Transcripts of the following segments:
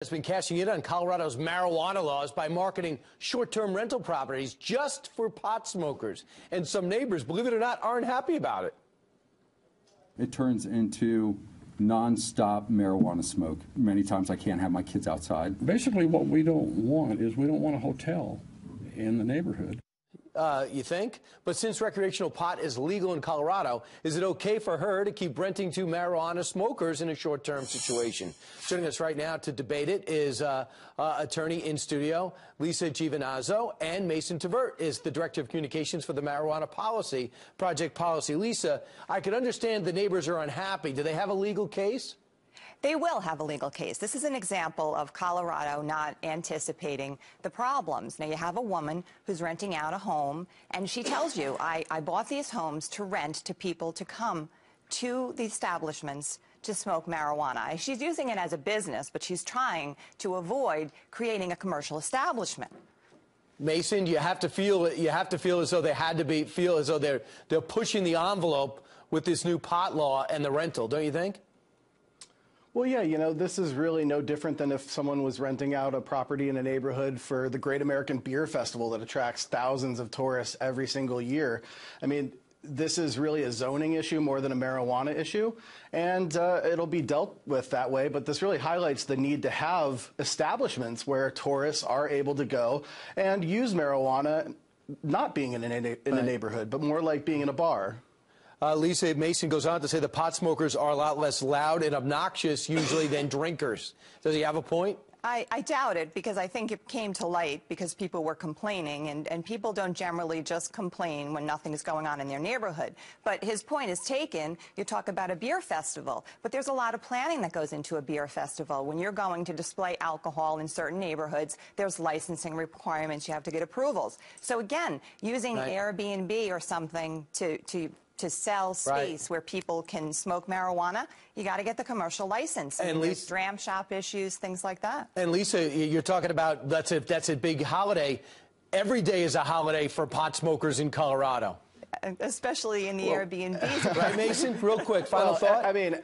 Has been cashing in on Colorado's marijuana laws by marketing short-term rental properties just for pot smokers. And some neighbors, believe it or not, aren't happy about it. It turns into non-stop marijuana smoke. Many times I can't have my kids outside. Basically, what we don't want is we don't want a hotel in the neighborhood. You think? But since recreational pot is legal in Colorado, is it okay for her to keep renting to marijuana smokers in a short-term situation? Joining us right now to debate it is attorney in studio, Lisa Giovinazzo, and Mason Tvert is the Director of Communications for the Marijuana Policy, Project Policy. Lisa, I could understand the neighbors are unhappy. Do they have a legal case? They will have a legal case. This is an example of Colorado not anticipating the problems. Now, you have a woman who's renting out a home, and she tells you, I bought these homes to rent to people to come to the establishments to smoke marijuana. She's using it as a business, but she's trying to avoid creating a commercial establishment. Mason, you have to feel as though feel as though they're pushing the envelope with this new pot law and the rental, don't you think? Well, yeah, you know, this is really no different than if someone was renting out a property in a neighborhood for the Great American Beer Festival that attracts thousands of tourists every single year. I mean, this is really a zoning issue more than a marijuana issue, and it'll be dealt with that way. But this really highlights the need to have establishments where tourists are able to go and use marijuana, not being in a neighborhood, but more like being in a bar. Lisa, Mason goes on to say the pot smokers are a lot less loud and obnoxious usually than drinkers. Does he have a point? I doubt it, because I think it came to light because people were complaining, and people don't generally just complain when nothing is going on in their neighborhood. But his point is taken. You talk about a beer festival, but there's a lot of planning that goes into a beer festival. When you're going to display alcohol in certain neighborhoods, there's licensing requirements. You have to get approvals. So again, using Airbnb or something to sell space where people can smoke marijuana, you got to get the commercial license. And there's dram shop issues, things like that. And Lisa, you're talking about that's a big holiday. Every day is a holiday for pot smokers in Colorado. Especially in the Airbnbs. Right, Mason? Real quick, final thought? I mean,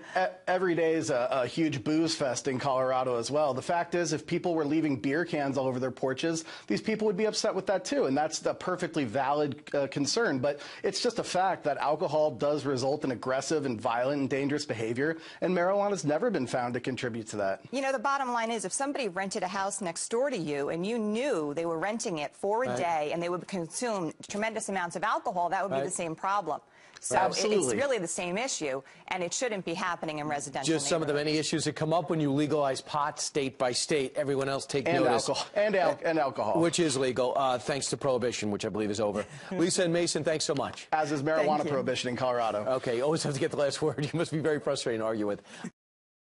every day is a huge booze fest in Colorado as well. The fact is, if people were leaving beer cans all over their porches, these people would be upset with that too, and that's a perfectly valid concern. But it's just a fact that alcohol does result in aggressive and violent and dangerous behavior, and marijuana's never been found to contribute to that. You know, the bottom line is, if somebody rented a house next door to you and you knew they were renting it for a day and they would consume tremendous amounts of alcohol, that would be the same problem. So it's really the same issue, and it shouldn't be happening in residential Just some of the many issues that come up when you legalize pot state by state. Everyone else take notice. And alcohol. Which is legal, thanks to prohibition, which I believe is over. Lisa and Mason, thanks so much. As is marijuana prohibition in Colorado. Okay, you always have to get the last word. You must be very frustrating to argue with.